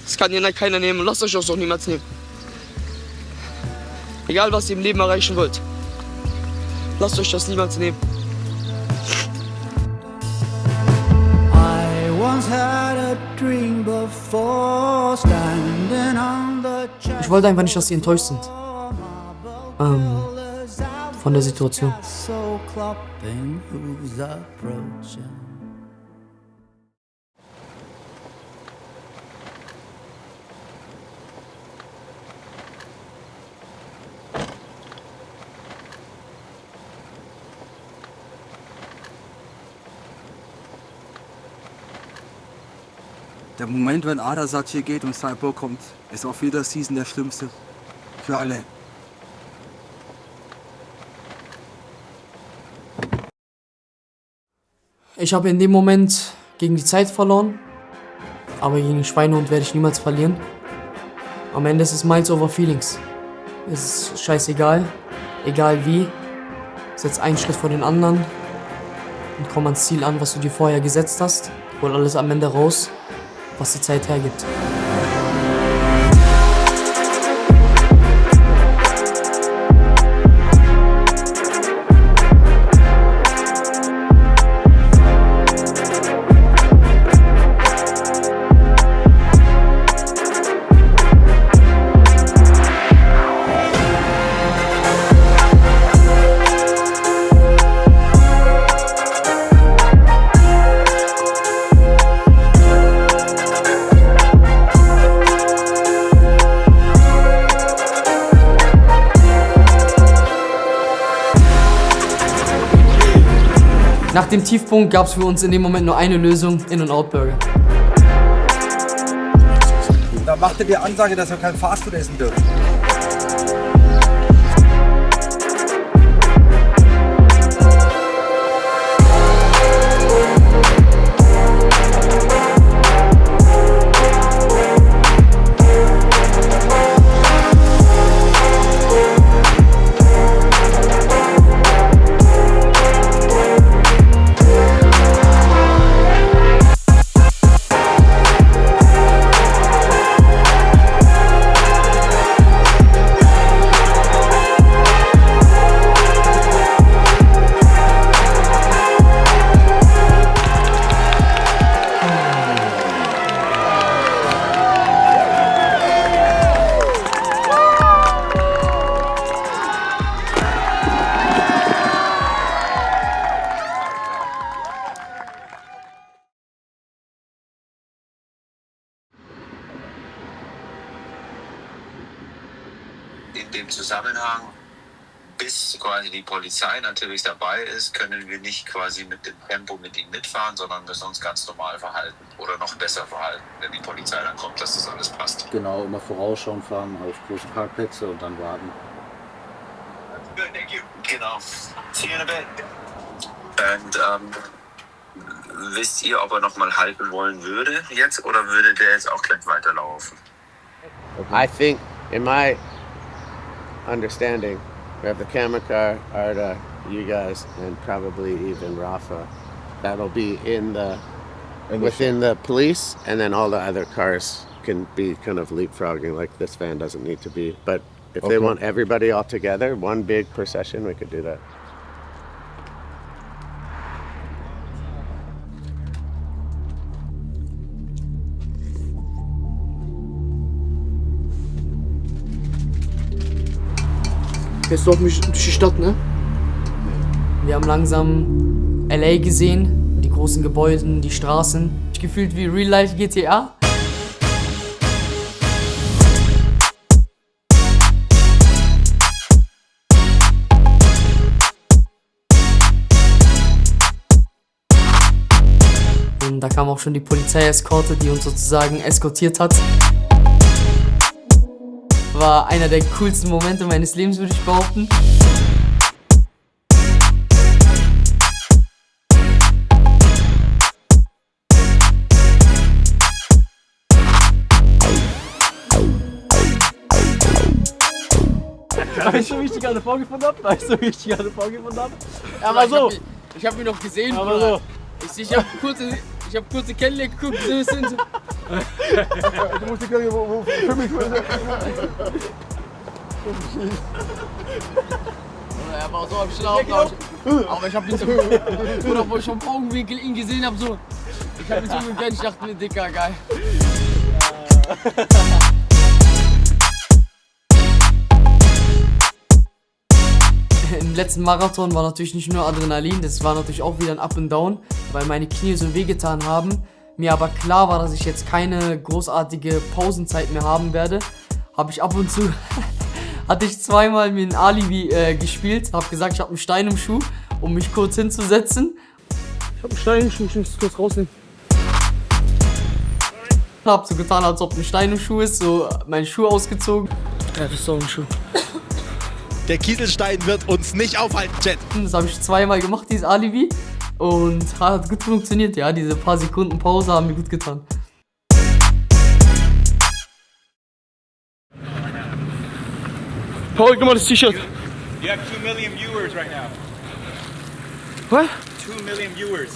Das kann dir keiner nehmen und lasst euch das auch niemals nehmen. Egal was ihr im Leben erreichen wollt, lasst euch das niemals nehmen. I once had a dream before standing on the Ich wollte einfach nicht, dass sie enttäuscht sind. Von der Situation. so clopping who's approaching. Der Moment, wenn Adasat hier geht und Cyborg kommt, ist auf jeder Season der schlimmste. Für alle. Ich habe in dem Moment gegen die Zeit verloren, aber gegen den Schweinehund werde ich niemals verlieren. Am Ende ist es Miles over Feelings. Es ist scheißegal, egal wie. Setz einen Schritt vor den anderen und komm ans Ziel an, was du dir vorher gesetzt hast. Hol alles am Ende raus, was die Zeit hergibt. Nach dem Tiefpunkt gab es für uns in dem Moment nur eine Lösung, In-N-Out-Burger. Da machte die Ansage, dass wir kein Fastfood essen dürfen. In dem Zusammenhang, bis quasi die Polizei natürlich dabei ist, können wir nicht quasi mit dem Tempo mit ihnen mitfahren, sondern müssen uns ganz normal verhalten oder noch besser verhalten, wenn die Polizei dann kommt, dass das alles passt. Genau, immer vorausschauen, fahren auf große Parkplätze und dann warten. Genau. See you in a bit. Und wisst ihr, ob er nochmal halten wollen würde jetzt oder würde der jetzt auch gleich weiterlaufen? I think, in my understanding, we have the camera car, Arda, you guys, and probably even Rafa. That'll be within the police, and then all the other cars can be kind of leapfrogging, like this van doesn't need to be. But if they want everybody all together, one big procession, we could do that. Jetzt durch die Stadt, ne? Wir haben langsam LA gesehen, die großen Gebäude, die Straßen. Gefühlt wie Real Life GTA. Und da kam auch schon die Polizeieskorte, die uns sozusagen eskortiert hat. War einer der coolsten Momente meines Lebens, würde ich behaupten. Weißt du, wie ich die gerade vorgefunden habe? Aber so. Ich hab ihn noch gesehen, aber so. Ich hab kurze Kelle geguckt, so sind. Du musst die Kelle, wo für mich Er war so am Schlaufen, aber ich hab ihn so. Oder wo ich vom Augenwinkel ihn gesehen hab, so. Ich hab ihn so gegönnt, ich dachte mir, Dicker, geil. Im letzten Marathon war natürlich nicht nur Adrenalin, das war natürlich auch wieder ein Up and Down, weil meine Knie so wehgetan haben. Mir aber klar war, dass ich jetzt keine großartige Pausenzeit mehr haben werde. Habe ich ab und zu, hatte ich zweimal mir ein Alibi gespielt, habe gesagt, ich habe einen Stein im Schuh, um mich kurz hinzusetzen. Ich hab einen Stein im Schuh, ich muss es kurz rausnehmen. Hab so getan, als ob ein Stein im Schuh ist, so meinen Schuh ausgezogen. Ja, das ist doch ein Schuh. Der Kieselstein wird uns nicht aufhalten, Chat. Das habe ich zweimal gemacht, dieses Alibi. Und hat gut funktioniert, ja. Diese paar Sekunden Pause haben mir gut getan. Paul, gib mal das T-Shirt. You have 2 million viewers right now. What? 2 million viewers.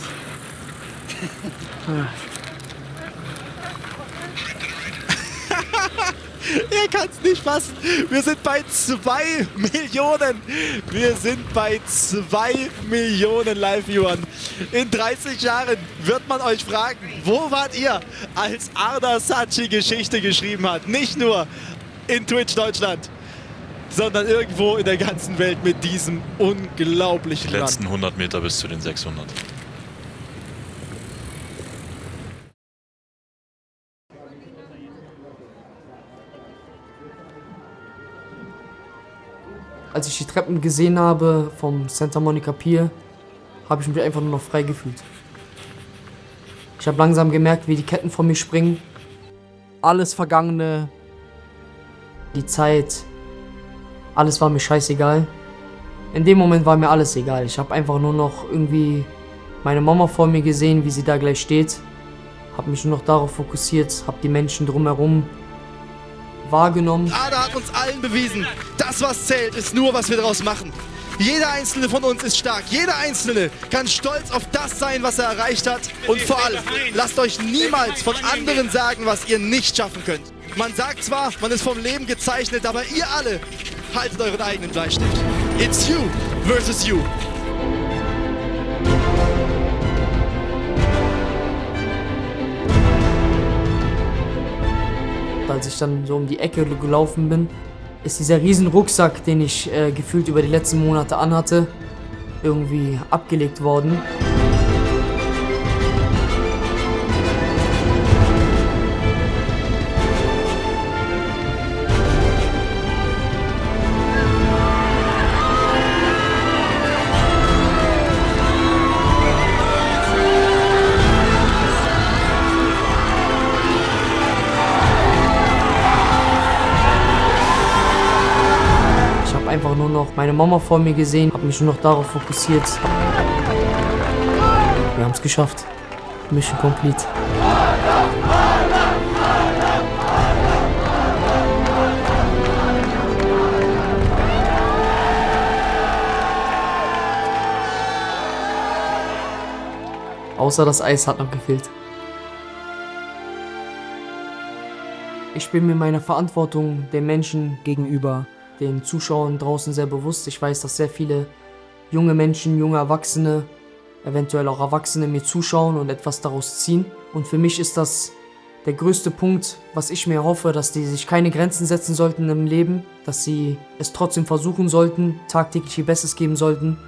Ihr kann's nicht fassen. Wir sind bei 2 Millionen. Wir sind bei 2 Millionen Live-Viewern. In 30 Jahren wird man euch fragen, wo wart ihr, als Arda Saci Geschichte geschrieben hat? Nicht nur in Twitch Deutschland, sondern irgendwo in der ganzen Welt mit diesem unglaublichen Die letzten Land. 100 Meter bis zu den 600. Als ich die Treppen gesehen habe vom Santa Monica Pier, habe ich mich einfach nur noch frei gefühlt. Ich habe langsam gemerkt, wie die Ketten von mir springen. Alles Vergangene, die Zeit, alles war mir scheißegal. In dem Moment war mir alles egal. Ich habe einfach nur noch irgendwie meine Mama vor mir gesehen, wie sie da gleich steht. Habe mich nur noch darauf fokussiert, habe die Menschen drumherum wahrgenommen. Ada hat uns allen bewiesen, das, was zählt, ist nur, was wir daraus machen. Jeder Einzelne von uns ist stark. Jeder Einzelne kann stolz auf das sein, was er erreicht hat. Und vor allem, lasst euch niemals von anderen sagen, was ihr nicht schaffen könnt. Man sagt zwar, man ist vom Leben gezeichnet, aber ihr alle haltet euren eigenen Bleistift. It's you versus you. Als ich dann so um die Ecke gelaufen bin, ist dieser riesen Rucksack, den ich gefühlt über die letzten Monate anhatte, irgendwie abgelegt worden. Einfach nur noch meine Mama vor mir gesehen, habe mich nur noch darauf fokussiert. Wir haben es geschafft. Mission complete. Außer das Eis hat noch gefehlt. Ich bin mir meiner Verantwortung den Menschen gegenüber, den Zuschauern draußen sehr bewusst. Ich weiß, dass sehr viele junge Menschen, junge Erwachsene, eventuell auch Erwachsene mir zuschauen und etwas daraus ziehen. Und für mich ist das der größte Punkt, was ich mir hoffe, dass die sich keine Grenzen setzen sollten im Leben, dass sie es trotzdem versuchen sollten, tagtäglich ihr Bestes geben sollten,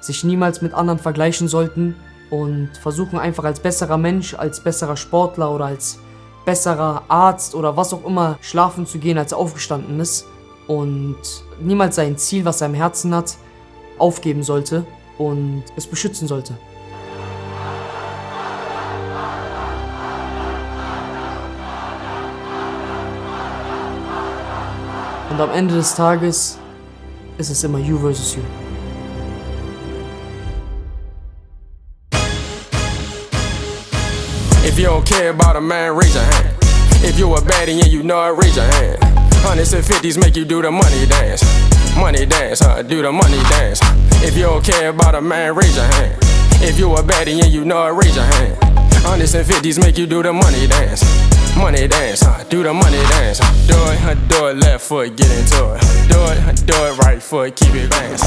sich niemals mit anderen vergleichen sollten und versuchen einfach als besserer Mensch, als besserer Sportler oder als besserer Arzt oder was auch immer schlafen zu gehen, als er aufgestanden ist. Und niemals sein Ziel, was er im Herzen hat, aufgeben sollte und es beschützen sollte. Und am Ende des Tages ist es immer you versus you. If you don't care about a man, raise your hand. If you a baddie and you know it, raise your hand. Hundreds and fifties make you do the money dance. Money dance, do the money dance. If you don't care about a man, raise your hand. If you a baddie and you know it, raise your hand. Hundreds and fifties make you do the money dance. Money dance, do the money dance. Do it left foot, get into it. Do it right foot, keep it dance.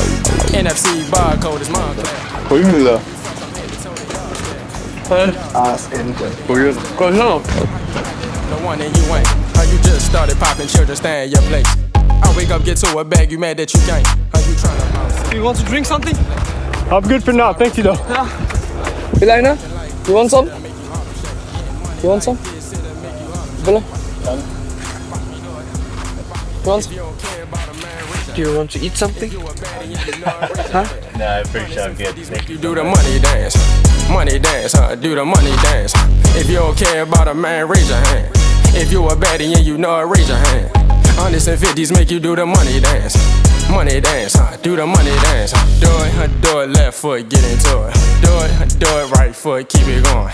NFC barcode is my class. Pojďme za. The one and you ain't. How you just started popping children, stay in your place. I wake up, get to a bag, you mad that you can't. How you trying to bounce? Do you want to drink something? I'm good for now, thank you though. Yeah. Will einer? You want some? You want some? Wille? You want? Do you want to eat something? Huh? No, I'm pretty sure I'm good. Thank you. Do the money dance. Money dance, do the money dance. If you don't care about a man, raise your hand. If you a baddie and you know it, raise your hand. Hundreds and fifties make you do the money dance. Money dance, do the money dance. Do it left foot, get into it. Do it right foot, keep it going.